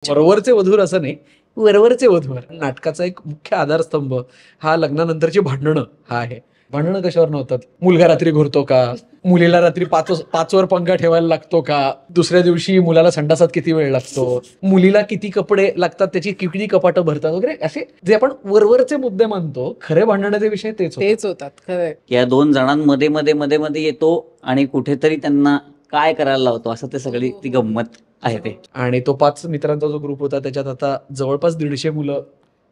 वरवरचे वधूर असं नाही, वरवरचे वधूर. नाटकाचा एक मुख्य आधारस्तंभ हा लग्नानंतरची भांडणं हा आहे. भांडणं कशावर नव्हतात? मुलगा रात्री घुरतो का, मुलीला रात्री पाचवर पंखा ठेवायला लागतो का, दुसऱ्या दिवशी मुलाला संडासात किती वेळ लागतो, मुलीला किती कपडे लागतात, त्याची किती कपाटं भरतात वगैरे, असे जे आपण वरवरचे मुद्दे मानतो, खरे भांडणाचे विषय तेच होतात. खरं या दोन जणांमध्ये मध्ये मध्ये मध्ये येतो आणि कुठेतरी त्यांना काय करायला लावतो, असं ते सगळी ती गंमत आहे ते. आणि तो 5 मित्रांचा जो ग्रुप होता त्याच्यात आता जवळपास 150 मुलं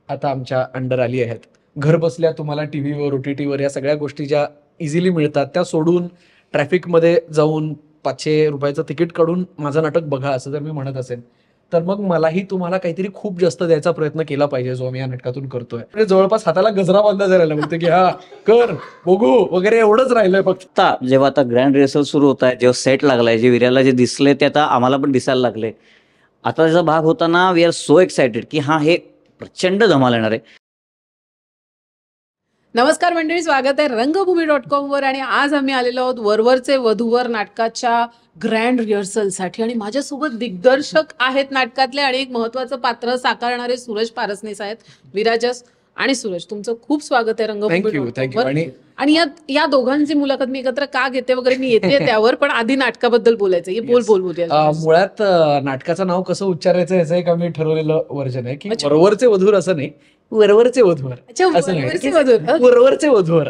आता आमच्या अंडर आली आहेत. घर बसल्या तुम्हाला टीव्हीवर, OTTवर या सगळ्या गोष्टी ज्या इझिली मिळतात त्या सोडून ट्रॅफिकमध्ये जाऊन 500 रुपयाचं तिकीट काढून माझं नाटक बघा असं जर मी म्हणत असेल तर मग मलाही तुम्हाला काहीतरी खूप जास्त द्यायचा प्रयत्न केला पाहिजे जो आम्ही या नाटकातून करतोय. म्हणजे जवळपास हाताला गजरा बांधला जायला म्हणते की हा कर बघू वगैरे एवढंच राहिलंय फक्त. जेव्हा आता ग्रँड रिहर्सल सुरू होत आहे, जेव्हा सेट लागलाय, जे विर्याला जे दिसले ते आता आम्हाला पण दिसायला लागले. आता त्याचा भाग होताना वी आर सो एक्सायटेड की हा हे प्रचंड धमाल येणार आहे. नमस्कार मंडळी, स्वागत आहे रंगभूमी.com वर. आणि आज आम्ही आलेलो आहोत वरवरचे वधूवर नाटकाच्या ग्रँड रिहर्सलसाठी. आणि माझ्यासोबत दिग्दर्शक आहेत नाटकातले आणि एक महत्वाचं पात्र साकारणारे सूरज पारसनीस आहेत. विराजस आणि सूरज, तुमचं खूप स्वागत आहे रंगभूमी.com. आणि या दोघांची मुलाखत मी एकत्र का घेते वगैरे मी येते त्यावर, पण आधी नाटकाबद्दल बोलायचं. बोलूया. मुळात नाटकाचं नाव कसं उच्चारायचं याचं एक आम्ही ठरवलेलं वर्जन आहे की वरवरचे वधूर असं नाही, वरवरचे वधूर असं नाही, वरवरचे वधूवर.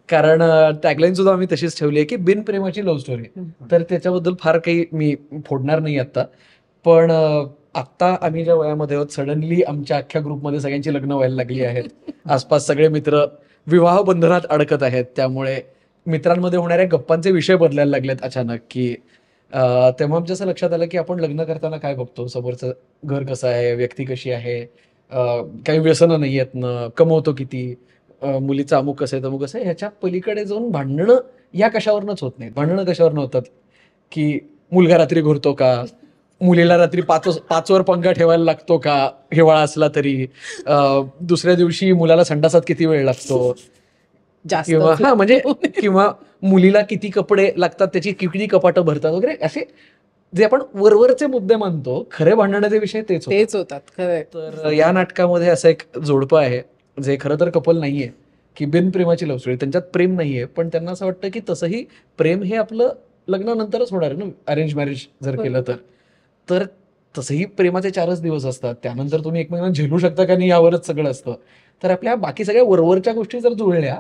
कारण टॅगलाईन सुद्धा आम्ही तशीच ठेवली आहे की बिन प्रेमाची लव्ह स्टोरी. तर त्याच्याबद्दल फार काही मी फोडणार नाही आता. पण आता आम्ही ज्या वयामध्ये आहोत, सडनली आमच्या अख्ख्या ग्रुपमध्ये सगळ्यांची लग्न व्हायला लागली आहेत. आसपास सगळे मित्र विवाह बंधनात अडकत आहेत. त्यामुळे मित्रांमध्ये होणाऱ्या गप्पांचे विषय बदलायला लागलेत अचानक. की तेव्हा आमच्या असं लक्षात आलं की आपण लग्न करताना काय बघतो, समोरचं घर कसं आहे, व्यक्ती कशी आहे, काही व्यसनं नाही आहेत ना, कमवतो किती, मुलीचं अमुक कसं आहे तमुक कसं आहे, ह्याच्या पलीकडे जाऊन भांडणं या कशावरनंच होत नाही. भांडणं कशावरनं होतात की मुलगा रात्री घुरतो का, मुलीला रात्री पाचवर पंखा ठेवायला लागतो का हिवाळा असला तरी, दुसऱ्या दिवशी मुलाला संडासात किती वेळ लागतो, किंवा मुलीला किती कपडे लागतात, त्याची किती कपाटं भरतात वगैरे, असे जे आपण वरवरचे मुद्दे मानतो, खरे भांडणाचे विषय तेच होतात. तर या नाटकामध्ये असं एक जोडपं आहे जे खरं तर कपल नाहीये, की बिन प्रेमाची लव्ह स्टोरी. त्यांच्यात प्रेम नाहीये, पण त्यांना असं वाटतं की तसंही प्रेम हे आपलं लग्नानंतरच होणार आहे ना, अरेंज मॅरेज जर केलं तर तसंही प्रेमाचे 4च दिवस असतात. त्यानंतर तुम्ही एकमेकांना झेलू शकता का नाही यावरच सगळं असतं. तर आपल्या बाकी सगळ्या वरवरच्या गोष्टी जर जुळल्या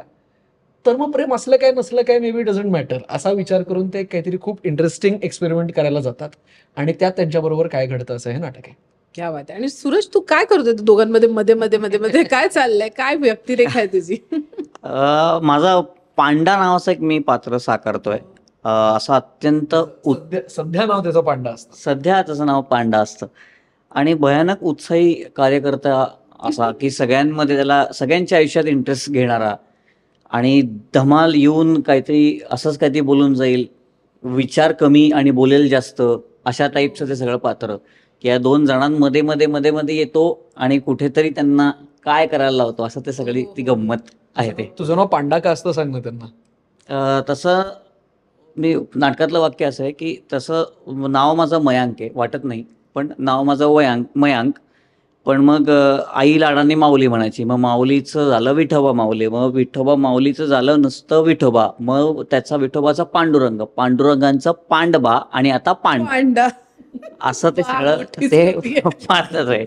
तर मग प्रेम असलं काय नसलं काय मे बी डझंट मॅटर, असा विचार करून ते काहीतरी खूप इंटरेस्टिंग एक्सपेरिमेंट करायला जातात. आणि त्यात त्यांच्याबरोबर काय घडतं असं हे नाटक आहे. क्या बात आहे. आणि सूरज, तू काय करतोय दोघांमध्ये मध्ये मध्ये मध्ये मध्ये काय चाललंय, काय व्यक्तिरेखा आहे तुझी? माझा पांडा नावाचं एक मी पात्र साकारतोय. असं अत्यंत सध्या नाव त्याचं पांडा असतं. सध्या त्याचं नाव पांडा असतं. आणि भयानक उत्साही कार्यकर्ता असा की सगळ्यांमध्ये त्याला सगळ्यांच्या आयुष्यात इंटरेस्ट घेणारा आणि धमाल येऊन काहीतरी असंच काहीतरी बोलून जाईल, विचार कमी आणि बोलेल जास्त, अशा टाईपचं ते सगळं पात्र. की या दोन जणांमध्ये मध्ये मध्ये मध्ये येतो आणि कुठेतरी त्यांना काय करायला लावतो, असं ते सगळी ती गंमत आहे ते. तुझं नाव पांडा का असतं सांग ना त्यांना. तसं मी नाटकातलं वाक्य असं आहे की तसं नाव माझं मयांक आहे, वाटत नाही, पण नाव माझं मयांक. पण मग आई लाडाने माऊली म्हणायची, मग माऊलीचं झालं विठोबा माऊली, मग विठोबा माऊलीचं झालं नुसतं विठोबा, मग त्याचा विठोबाचा पांडुरंग, पांडुरंगांचा पांडबा आणि आता पांडा, असं ते सगळं ते पाडतात आहे.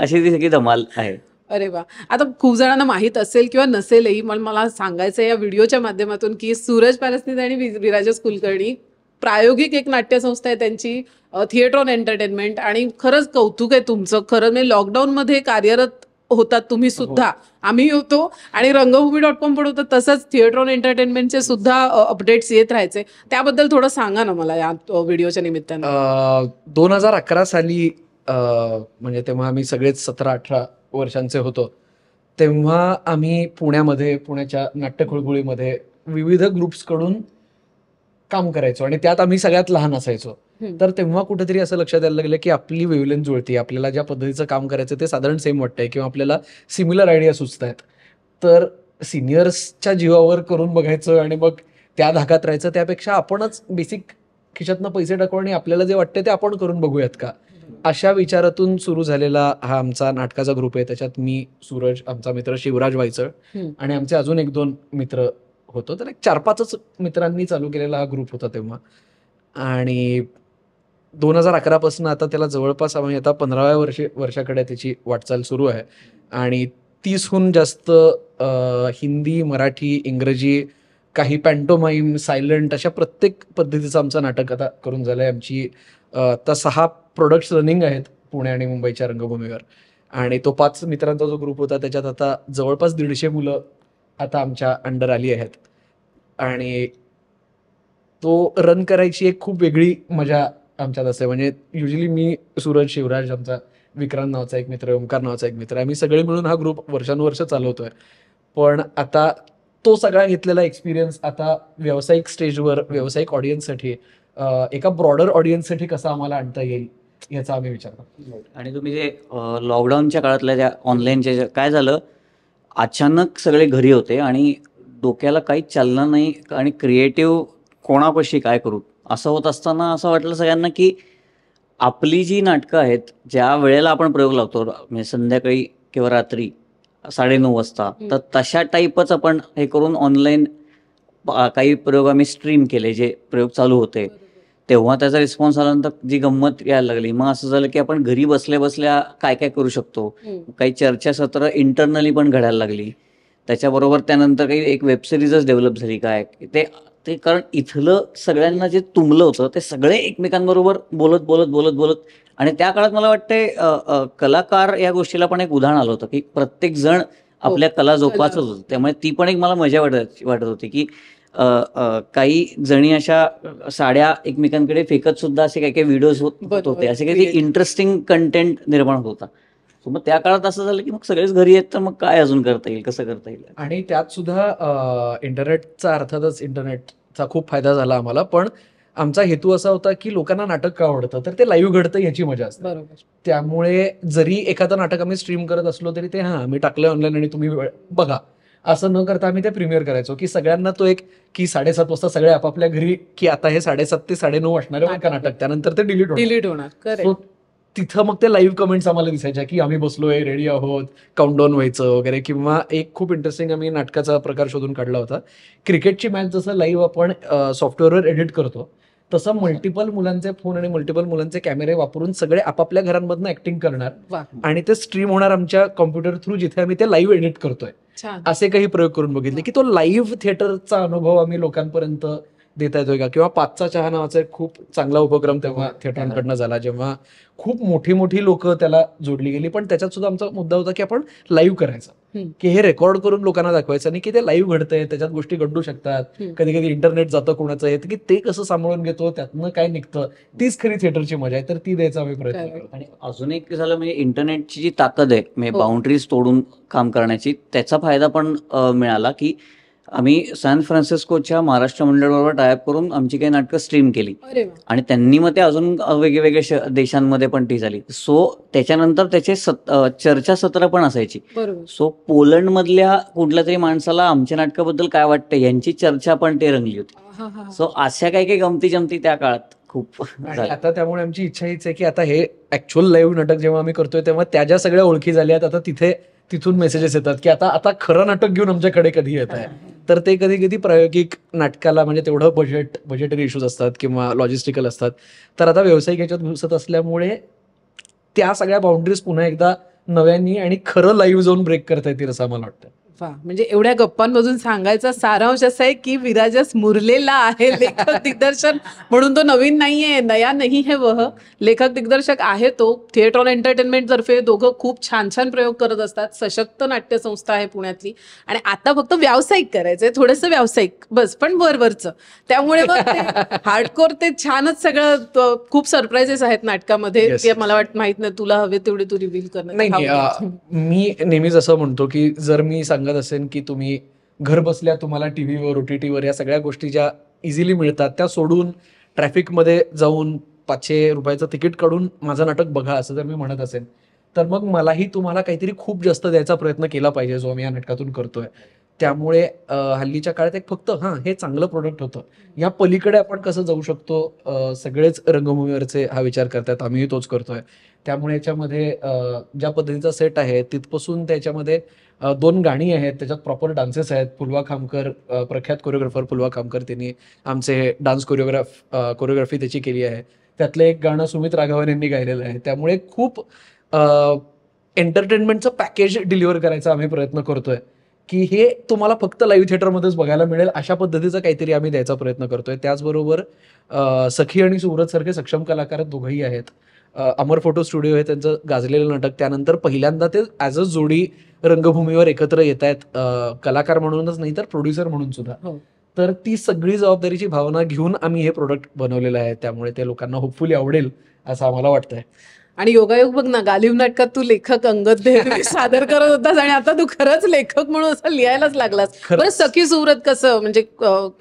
अशी ती सगळी धमाल आहे. अरे वा. आता खूप जणांना माहित असेल किंवा नसेलही, मला सांगायचं या व्हिडिओच्या माध्यमातून की सूरज पारसनीस आणि विराजस कुलकर्णी प्रायोगिक एक नाट्यसंस्था आहे त्यांची, थिएटर ऑन एंटरटेनमेंट. आणि खरंच कौतुक आहे तुमचं. खरं म्हणजे लॉकडाऊनमध्ये कार्यरत होतात तुम्ही सुद्धा, आम्ही होतो आणि रंगभूमी.com पण होतं. तसंच थिएटर ऑन एंटरटेनमेंटचे सुद्धा अपडेट्स येत राहायचे. त्याबद्दल थोडं सांगा ना मला या व्हिडिओच्या निमित्तानं. 2011 साली म्हणजे तेव्हा आम्ही सगळेच 17-18 वर्षांचे होतो. तेव्हा आम्ही पुण्याच्या नाट्यखुळखुळीमध्ये विविध ग्रुप्सकडून काम करायचो आणि त्यात आम्ही सगळ्यात लहान असायचो. तर तेव्हा कुठेतरी असं लक्षात यायला लागलं की आपली वेवलेंथ जुळते, आपल्याला ज्या पद्धतीचं काम करायचं ते साधारण सेम वाटतंय किंवा आपल्याला सिमिलर आयडिया सुचत आहेत. तर सिनियर्सच्या जीवावर करून बघायचं आणि मग त्या धाकात राहायचं, त्यापेक्षा आपणच बेसिक खिशातनं पैसे टाकू आणि आपल्याला जे वाटतं ते आपण करून बघूयात का, अशा विचारातून सुरू झालेला हा आमचा नाटकाचा ग्रुप आहे. त्याच्यात मी, सूरज, आमचा मित्र शिवराज वायचळ आणि आमचे अजून 1-2 मित्र होतो. तर एक 4-5च मित्रांनी चालू केलेला हा ग्रुप होता तेव्हा. आणि 2011 पासून आता त्याला जवळपास आम्ही आता 15व्या वर्षाकडे त्याची वाटचाल सुरू आहे. आणि 30हून जास्त हिंदी, मराठी, इंग्रजी, काही पॅन्टोमाईम, सायलंट अशा प्रत्येक पद्धतीचं आमचं नाटक आता करून झालंय. आमची आता 6 प्रोडक्ट्स रनिंग आहेत पुणे आणि मुंबईच्या रंगभूमीवर. आणि तो 5 मित्रांचा जो ग्रुप होता त्याच्यात आता जवळपास 150 मुलं आता आमच्या अंडर आली आहेत. आणि तो रन करायची एक खूप वेगळी मजा आमच्यात असते. म्हणजे युजली मी, सूरज, शिवराज, आमचा विक्रांत नावाचा एक मित्र, ओंकार नावाचा एक मित्र, आम्ही सगळे मिळून हा ग्रुप वर्षानुवर्ष चालवतोय. पण आता तो सगळा घेतलेला एक्सपिरियन्स आता व्यावसायिक स्टेजवर, व्यावसायिक ऑडियन्ससाठी, एका ब्रॉडर ऑडियन्ससाठी कसा आम्हाला आणता येईल याचा आम्ही विचार करतो. आणि तुम्ही जे लॉकडाऊनच्या काळातल्या त्या ऑनलाईनच्या काय झालं, अचानक सगळे घरी होते आणि डोक्याला काहीच चाललं नाही आणि क्रिएटिव्ह कोणापाशी काय करू असं होत असताना असं वाटलं सगळ्यांना की आपली जी नाटकं आहेत, ज्या वेळेला आपण प्रयोग लावतो म्हणजे संध्याकाळी किंवा रात्री 9:30 वाजता, तर तशा टाईपच आपण हे करून ऑनलाईन काही प्रयोग आम्ही स्ट्रीम केले. जे प्रयोग चालू होते तेव्हा त्याचा रिस्पॉन्स आल्यानंतर जी गंमत यायला लागली. मग असं झालं की आपण घरी बसल्या बसल्या काय काय करू शकतो. काही चर्चासत्र इंटरनली पण घडायला लागली. त्याच्याबरोबर त्यानंतर काही एक वेबसिरीजच डेव्हलप झाली. काय ते कारण इथलं सगळ्यांना जे तुंबलं होतं ते सगळे एकमेकांबरोबर बोलत बोलत बोलत बोलत. आणि त्या काळात मला वाटते कलाकार या गोष्टीला पण एक उदाहरण आलं होतं की प्रत्येक जण आपल्या कला जोपासत होतं. त्यामुळे ती पण एक मला मजा वाटत होती की काही जणी अशा साड्या एकमेकांकडे फेकत सुद्धा असे काही काही व्हिडिओज होत होते. असे काही इंटरेस्टिंग कंटेंट निर्माण होत होता. मग त्या काळात असं झालं की मग सगळेच घरी आहेत तर मग काय अजून करता येईल, कसं करता येईल. आणि त्यात सुद्धा इंटरनेटचा, अर्थातच इंटरनेटचा खूप फायदा झाला आम्हाला. पण आमचा हेतू असा होता की लोकांना नाटक का आवडतं, तर ते लाईव्ह घडतं याची मजा असते. त्यामुळे जरी एखादं नाटक आम्ही स्ट्रीम करत असलो तरी ते मी टाकलंय ऑनलाईन आणि तुम्ही बघा असं न करता आम्ही ते प्रीमियर करायचो की सगळ्यांना तो एक की 7:30 वाजता सगळे आपापल्या घरी की आता हे 7:30 ते 9:30 असणार आहे का नाटक, त्यानंतर ते डिलीट होणार. तिथं मग ते लाईव्ह कमेंट्स आम्हाला दिसायच्या की आम्ही बसलोय, रेडी आहोत, काउंटडाऊन व्हायचं वगैरे. किंवा एक खूप इंटरेस्टिंग आम्ही नाटकाचा प्रकार शोधून काढला होता. क्रिकेटची मॅच जसं लाईव्ह आपण सॉफ्टवेअरवर एडिट करतो तसं मल्टिपल मुलांचे फोन आणि मल्टिपल मुलांचे कॅमेरे वापरून सगळे आपापल्या घरांमधून ऍक्टिंग करणार आणि ते स्ट्रीम होणार आमच्या कॉम्प्युटर थ्रू, जिथे आम्ही ते लाईव्ह एडिट करतोय. असे काही प्रयोग करून बघितले की तो लाईव्ह थिएटरचा अनुभव आम्ही लोकांपर्यंत देता येतोय का. किंवा 5चा चहा नावाचा एक खूप चांगला उपक्रम तेव्हा थिएटरांकडनं झाला, जेव्हा खूप मोठी मोठी लोक त्याला जोडली गेली. पण त्याच्यात सुद्धा आमचा मुद्दा होता की आपण लाईव्ह करायचं, की हे रेकॉर्ड करून लोकांना दाखवायचं नाही की ते लाईव्ह घडतंय, त्याच्यात गोष्टी घडू शकतात. कधी कधी इंटरनेट जातं कोणाचं आहे की ते कसं सांभाळून घेतो, त्यातनं काय निघतं, तीच खरी थिएटरची मजा आहे. तर ती द्यायचा आम्ही प्रयत्न करतो. आणि अजून एक झालं म्हणजे इंटरनेटची जी ताकद आहे म्हणजे बाउंड्रीज तोडून काम करण्याची, त्याचा फायदा पण मिळाला की आम्ही सॅन फ्रान्सिस्कोच्या महाराष्ट्र मंडळाबरोबर टायअप करून आमची काही नाटकं स्ट्रीम केली आणि त्यांनी मग ते अजून वेगवेगळ्या देशांमध्ये पण ती झाली. सो त्याच्यानंतर त्याचे चर्चासत्र पण असायची. सो पोलंड मधल्या कुठल्या तरी माणसाला आमच्या नाटकाबद्दल काय वाटतं यांची चर्चा पण ते रंगली होती. सो अशा काही काही गमती जमती त्या काळात खूप. आणि आता त्यामुळे आमची इच्छा हीच आहे की आता हे ऍक्च्युअल लाईव्ह नाटक जेव्हा आम्ही करतोय तेव्हा त्या ज्या सगळ्या ओळखी झाल्यात आता तिथून मेसेजेस येतात की आता खरं नाटक घेऊन आमच्याकडे कधी येत आहे. तर ते कधी कधी प्रायोगिक नाटकाला म्हणजे तेवढं बजेटरी इश्यूज असतात किंवा लॉजिस्टिकल असतात. तर आता व्यावसायिक याच्यात घुसत असल्यामुळे त्या सगळ्या बाउंड्रीज पुन्हा एकदा नव्याने आणि खरं लाईव्ह जाऊन ब्रेक करता येतील असं मला वाटतं. म्हणजे एवढ्या गप्पांमधून सांगायचा सारांश असा आहे की विराजस मुरलेला आहे लेखक दिग्दर्शक म्हणून. तो नवीन नाहीये, नया नाही है वह, लेखक दिग्दर्शक आहे तो. थिएटर ऑन एंटरटेनमेंट तर्फे दोघं खूप छान छान प्रयोग करत असतात. सशक्त नाट्य संस्था आहे पुण्यातली आणि आता फक्त व्यावसायिक करायचंय, थोडंसं व्यावसायिक बस, पण वरवरचं. त्यामुळे हार्डकोर ते छानच सगळं. खूप सरप्राईजेस आहेत नाटकामध्ये ते मला वाटतं माहित नाही, तुला हवे तेवढे तू रिव्हील करणं. नाही, मी नेहमीच असं म्हणतो की जर मी सांगत असेल की तुम्ही घर बसल्या तुम्हाला टीव्हीवर, OTTवर या सगळ्या गोष्टी ज्या इझिली मिळतात त्या सोडून ट्रॅफिकमध्ये जाऊन 500 रुपयाचं तिकीट काढून माझं नाटक बघा असं जर मी म्हणत असेल तर मग मलाही तुम्हाला काहीतरी खूप जास्त द्यायचा प्रयत्न केला पाहिजे जो आम्ही या नाटकातून करतोय. त्यामुळे हल्लीच्या काळात एक फक्त हे चांगलं प्रोडक्ट होतं, या पलीकडे आपण कसं जाऊ शकतो, सगळेच रंगभूमीवरचे हा विचार करतात, आम्हीही तोच करतोय. त्यामुळे याच्यामध्ये ज्या पद्धतीचा सेट आहे तिथपासून त्याच्यामध्ये 2 गाणी आहेत, त्याच्यात प्रॉपर डान्सेस आहेत. फुलवा खामकर, प्रख्यात कोरिओग्राफर फुलवा खामकर, त्यांनी आमचे डान्स कोरिओग्राफी त्याची केली आहे. त्यातलं एक गाणं सुमित राघवन यांनी गायलेलं आहे. त्यामुळे खूप एंटरटेनमेंटचं पॅकेज डिलिव्हर करायचा आम्ही प्रयत्न करतोय, की हे तुम्हाला फक्त लाईव्ह थिएटरमध्येच बघायला मिळेल अशा पद्धतीचं काहीतरी आम्ही द्यायचा प्रयत्न करतोय. त्याचबरोबर सखी आणि सुव्रत सारखे सक्षम कलाकार दोघंही आहेत. अमर फोटो स्टुडिओ आहे त्यांचं गाजलेलं नाटक, त्यानंतर पहिल्यांदा ते ॲज अ जोडी रंगभूमीवर एकत्र येत आहेत, कलाकार म्हणूनच नाही तर प्रोड्युसर म्हणून सुद्धा. तर ती सगळी जबाबदारीची भावना घेऊन आम्ही हे प्रोडक्ट बनवलेलं आहे. त्यामुळे ते लोकांना होपफुली आवडेल असं आम्हाला वाटतंय. आणि योगायोग बघ ना, गालिब नाटकात तू लेखक अंगद देहलवी सादर करत होतास आणि आता तू खरंच लेखक म्हणून असं लिहायलाच लागलास. बरं, सखी सुव्रत कसं, म्हणजे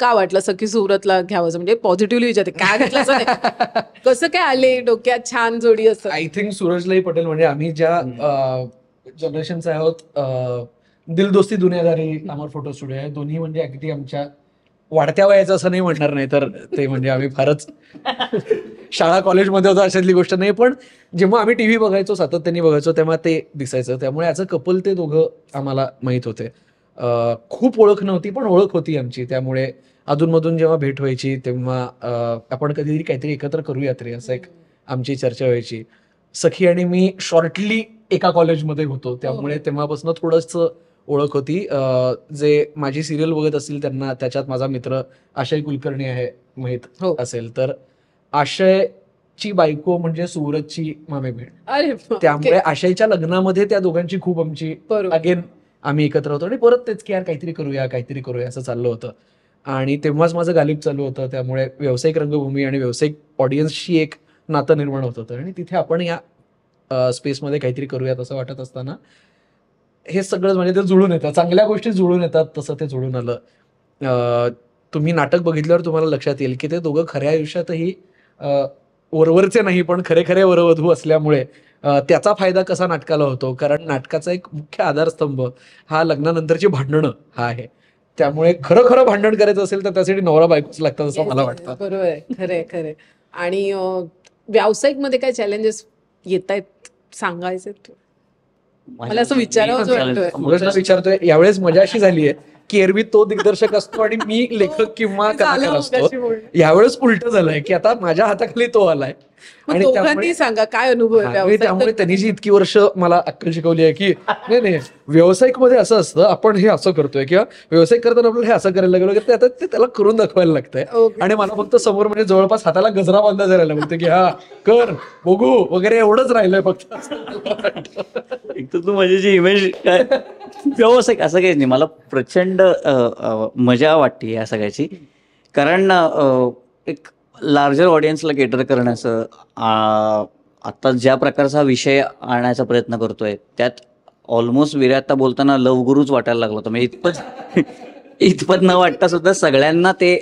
का वाटलं सखी सुव्रतला घ्यावं? म्हणजे पॉझिटिव्हली विचारते, काय घेतलं कसं काय आले डोक्यात छान जोडी असं? आय थिंक सूरजलाही पटेल, म्हणजे आम्ही ज्या जनरेशनचे आहोत, दिलदोस्ती दुनियादारी अमर फोटो स्टुडिओ आहे, दोन्ही म्हणजे अगदी आमच्या वाढत्या वयाचं असं नाही म्हणणार, नाही तर ते म्हणजे आम्ही फारच शाळा कॉलेजमध्ये होतो अशातली गोष्ट नाही. पण जेव्हा आम्ही टीव्ही बघायचो, सातत्याने बघायचो, तेव्हा ते दिसायचं. त्यामुळे ॲज अ कपल ते दोघं आम्हाला माहीत होते. खूप ओळख नव्हती पण ओळख होती आमची. त्यामुळे अधूनमधून जेव्हा भेट व्हायची तेव्हा आपण कधीतरी काहीतरी एकत्र करूयात रे असं एक आमची चर्चा व्हायची. सखी आणि मी शॉर्टली एका कॉलेजमध्ये होतो, त्यामुळे तेव्हापासून थोडंसं ओळख होती. जे माझी सिरियल बघत असतील त्यांना त्याच्यात माझा मित्र आशय कुलकर्णी आहे माहीत असेल तर, आशयची बायको म्हणजे सुव्रतची मामे बहीण. त्यामुळे आशयच्या लग्नामध्ये त्या दोघांची खूप आमची अगेन आम्ही एकत्र होतो आणि परत तेच की यार काहीतरी करूया असं चाललं होतं. आणि तेव्हाच माझं गालिब चालू होतं. त्यामुळे व्यावसायिक रंगभूमी आणि व्यावसायिक ऑडियन्सशी एक नातं निर्माण होत होतं आणि तिथे आपण या स्पेसमध्ये काहीतरी करूयात असं वाटत असताना हे सगळं म्हणजे ते जुळून येतं, चांगल्या गोष्टी जुळून येतात, तसं ते जुळून आलं. तुम्ही नाटक बघितल्यावर तुम्हाला लक्षात येईल की ते दोघं खऱ्या आयुष्यातही वरवरचे नाही पण खरे वरवधू असल्यामुळे त्याचा फायदा कसा नाटकाला होतो, कारण नाटकाचा एक मुख्य आधारस्तंभ हा लग्नानंतरची भांडणं हा आहे. त्यामुळे खरं भांडण करायचं असेल तर त्यासाठी नवरा बायकोच लागतात असं मला वाटतं. बरोबर आहे, खरे. आणि व्यावसायिक मध्ये काय चॅलेंजेस येत आहेत सांगायचे? मला असं विचारतोय यावेळेस मजा अशी झाली आहे की एरवी तो दिग्दर्शक असतो आणि मी लेखक किंवा कलाकार असतो. यावेळेस उलट झालंय की आता माझ्या हाताखाली तो आलाय आणि त्यामुळे सांगा काय अनुभव आहे. त्यामुळे त्यांनी जी इतकी वर्ष मला अक्कल शिकवली आहे की नाही व्यावसायिक मध्ये असं असतं, आपण हे असं करतोय किंवा व्यावसायिक करताना आपल्याला हे असं करायला लागलं, आता ते त्याला करून दाखवायला लागतंय. आणि मला फक्त समोर म्हणजे जवळपास हाताला गजरा बांधा जायला लागतं की हा कर बघू वगैरे एवढंच राहिलंय फक्त. एक तर तू माझी जी इमेज काय व्यावसायिक असं काहीच नाही, मला प्रचंड मजा वाटते या सगळ्याची. कारण एक लार्जर ऑडियन्सला केटर करण्याचं आता ज्या प्रकारचा विषय आणण्याचा प्रयत्न करतोय त्यात ऑलमोस्ट विर्या आता बोलताना लव गुरुच वाटायला लागला होता. म्हणजे इतपत न वाटता सुद्धा सगळ्यांना ते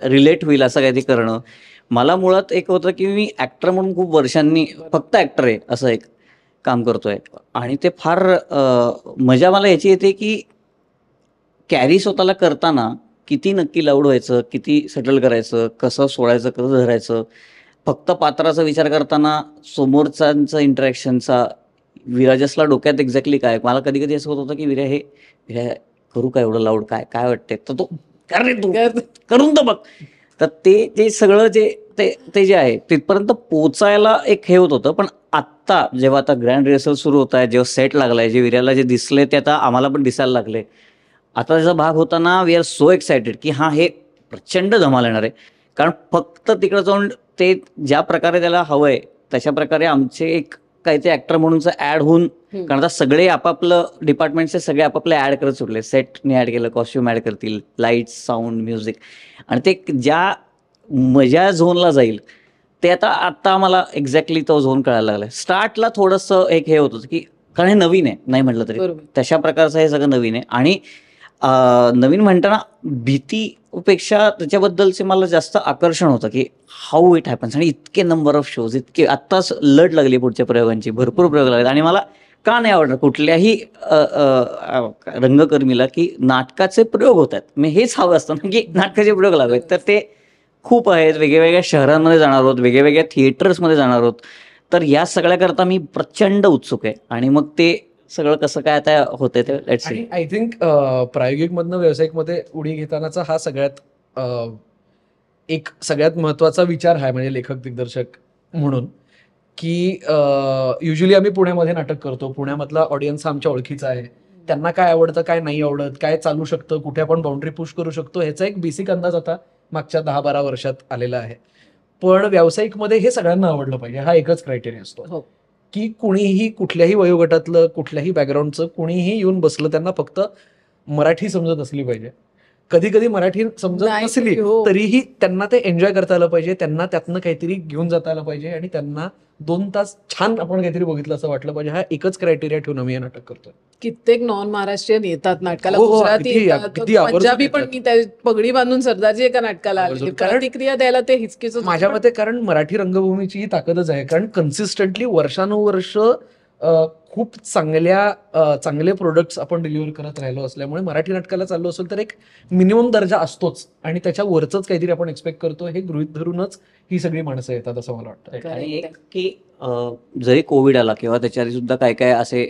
रिलेट होईल असं काही करणं. मला मुळात एक होतं की मी ॲक्टर म्हणून खूप वर्षांनी फक्त ॲक्टर आहे असं एक काम करतोय आणि ते फार मजा मला याची येते की कॅरी स्वतःला करताना किती नक्की लाऊड व्हायचं, किती सेटल करायचं, कसं सोडायचं, कसं धरायचं. फक्त पात्राचा विचार करताना समोरच्यांचा इंटरॅक्शनचा विराजसला डोक्यात एक्झॅक्टली काय, मला कधी कधी असं होत होतं की विर्या करू का एवढं लाऊड, काय काय वाटतंय, तर तो तू करून तर बघ. तर ते सगळं ते जे आहे तिथपर्यंत पोचायला एक हे होत होतं. पण आत्ता जेव्हा आता ग्रँड रिहर्सल सुरू होत आहे, जेव्हा सेट लागलाय, जे विर्याला जे दिसले ते आता आम्हाला पण दिसायला लागले. आता त्याचा भाग होताना वी आर सो एक्सायटेड की हे प्रचंड धमाल येणार आहे. कारण फक्त तिकडं जाऊन ते ज्या प्रकारे त्याला हवंय तशा प्रकारे आमचे एक काही ते ऍक्टर म्हणूनच ऍड होऊन, कारण आता सगळे आपापलं डिपार्टमेंटचे सगळे आपापले ऍड करत सुटले. सेटने ऍड केलं, कॉस्ट्युम ऍड करतील, लाईट्स, साऊंड, म्युझिक, आणि ते ज्या मजा झोनला जाईल ते आता आम्हाला एक्झॅक्टली तो झोन कळायला लागलाय. स्टार्टला थोडंसं एक हे होत होतं की कारण हे नवीन आहे, नाही म्हटलं तरी तशा प्रकारचं हे सगळं नवीन आहे. आणि नवीन म्हणताना भीतीपेक्षा त्याच्याबद्दलचे मला जास्त आकर्षण होतं की हाऊ इट हॅपन्स. आणि इतके नंबर ऑफ शोज, इतके आत्ताच लट लागली पुढच्या प्रयोगांची, भरपूर प्रयोग लागले आणि मला का नाही आवडणार कुठल्याही रंगकर्मीला की नाटकाचे प्रयोग होत आहेत. मी हेच हवं असतं ना की नाटकाचे प्रयोग लावावेत. तर ते खूप आहेत. वेगवेगळ्या शहरांमध्ये जाणार आहोत, वेगवेगळ्या थिएटर्समध्ये जाणार आहोत. तर या सगळ्याकरता मी प्रचंड उत्सुक आहे. आणि मग ते सगळं कसं काय आता होतंय ते लेट्स सी. आणि आय थिंक प्रायोगिकमधनं व्यावसायिकमध्ये उडी घेतानाचा हा एक सगळ्यात महत्वाचा विचार आहे म्हणजे लेखक दिग्दर्शक म्हणून, की युजली आम्ही पुण्यामध्ये नाटक करतो. पुण्यामधला ऑडियन्स हा आमच्या ओळखीचा आहे. त्यांना काय आवडतं, काय नाही आवडत, काय चालू शकतं, कुठे आपण बाउंड्री पुश करू शकतो, ह्याचा एक बेसिक अंदाज आता मागच्या 10-12 वर्षात आलेला आहे. पण व्यावसायिकमध्ये हे सगळ्यांना आवडलं पाहिजे, हा एकच क्रायटेरिया असतो. हो. की कुणीही कुठल्याही वयोगटातलं, कुठल्याही बॅकग्राऊंडचं कुणीही येऊन बसलं, त्यांना फक्त मराठी समजत असली पाहिजे. कधी कधी मराठी समजत नाही, नसली हो. तरीही त्यांना ते एन्जॉय करता आलं पाहिजे, त्यांना त्यातनं काहीतरी घेऊन जाता आलं पाहिजे आणि त्यांना 2 तास छान आपण काहीतरी बघितलं असं वाटलं पाहिजे. हा एकच क्रायटेरिया ठेवून आम्ही हे नाटक करतोय. कित्येक नॉन महाराष्ट्रीयन येतात नाटकाला, हो, हो, गुजराती किती येतात, आवर्जून पंजाबी पण येतात. मी त्या पगडी बांधून सरदारजी एका नाटकाला आले. आवर्जून. कारण प्रतिक्रिया द्यायला ते हिचकिच माझ्या मते कारण मराठी रंगभूमीची ही ताकदच आहे. कारण कन्सिस्टंटली वर्षानुवर्ष खूप चांगले प्रोडक्ट्स आपण डिलिव्हर करत राहिलो असल्यामुळे मराठी नाटकाला चाललो असेल तर एक मिनिमम दर्जा असतोच आणि त्याच्या वरचंच काहीतरी आपण एक्सपेक्ट करतो, हे गृहीत धरूनच ही सगळी माणसं येतात असं मला वाटतं. आणि एक की जरी कोविड आला किंवा त्याच्या आधी सुद्धा काय काय असे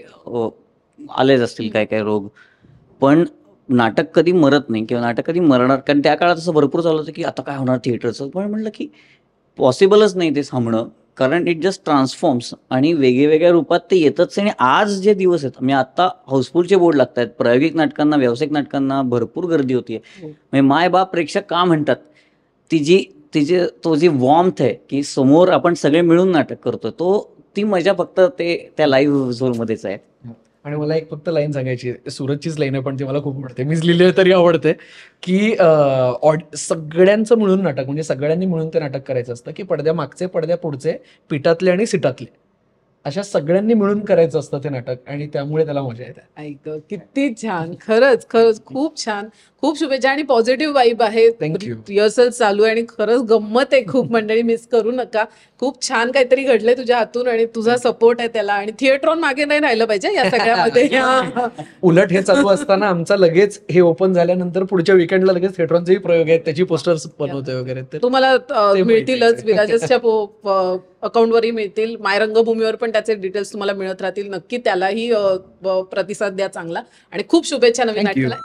आलेच असतील काय काय रोग, पण नाटक कधी मरत नाही किंवा नाटक कधी मरणार. कारण त्या काळात असं भरपूर चालू होतं की आता काय होणार थिएटरचं, पण म्हटलं की पॉसिबलच नाही ते थांबणं, कारण इट जस्ट ट्रान्सफॉर्म्स आणि वेगवेगळ्या रूपात ते येतच. आणि आज जे दिवस आहेत, म्हणजे आता हाऊसफुलचे बोर्ड लागत आहेत प्रायोगिक नाटकांना, व्यावसायिक नाटकांना भरपूर गर्दी होतीये. म्हणजे माय बाप प्रेक्षक का म्हणतात, तो जी वॉर्मथ आहे की समोर आपण सगळे मिळून नाटक करतो, ती मजा फक्त त्या लाईव्ह झोनमध्येच आहे. आणि मला एक फक्त लाईन सांगायची, सूरजचीच लाईन आहे पण ती मला खूप आवडते, मीच लिहिली आहे तरी आवडते, की सगळ्यांचं मिळून नाटक म्हणजे सगळ्यांनी मिळून ते नाटक करायचं असतं, की पडद्या मागचे, पडद्या पुढचे, पिठातले आणि सिटातले अशा सगळ्यांनी मिळून करायचं असतं ते नाटक आणि त्यामुळे त्याला मजा येते. ऐक किती छान, खरंच खरंच खूप छान, खूप शुभेच्छा. आणि पॉझिटिव्ह वाईब आहे. Thank you. रिहर्सल चालू आहे आणि खरंच गंमत आहे खूप. मंडळी मिस करू नका. खूप छान काहीतरी घडलंय तुझ्या हातून आणि तुझा सपोर्ट आहे त्याला. आणि थिएटरॉन मागे नाही राहिलं पाहिजे या सगळ्यामध्ये. उलट हे चालू असताना आमचा लगेच हे ओपन झाल्यानंतर पुढच्या विकेंडला लगेच थिएटरॉनचेही प्रयोग आहेत, त्याची पोस्टर्स बनवतोय वगैरे. तर तुम्हाला ते मिळतीलच, माहिती आहे. विराजसच्या अकाउंटवरही मिळतील, माय रंगभूमीवर पण त्याचे डिटेल्स तुम्हाला मिळत राहतील. नक्की त्यालाही प्रतिसाद द्या चांगला आणि खूप शुभेच्छा नवीन Thank you. नाटकाला.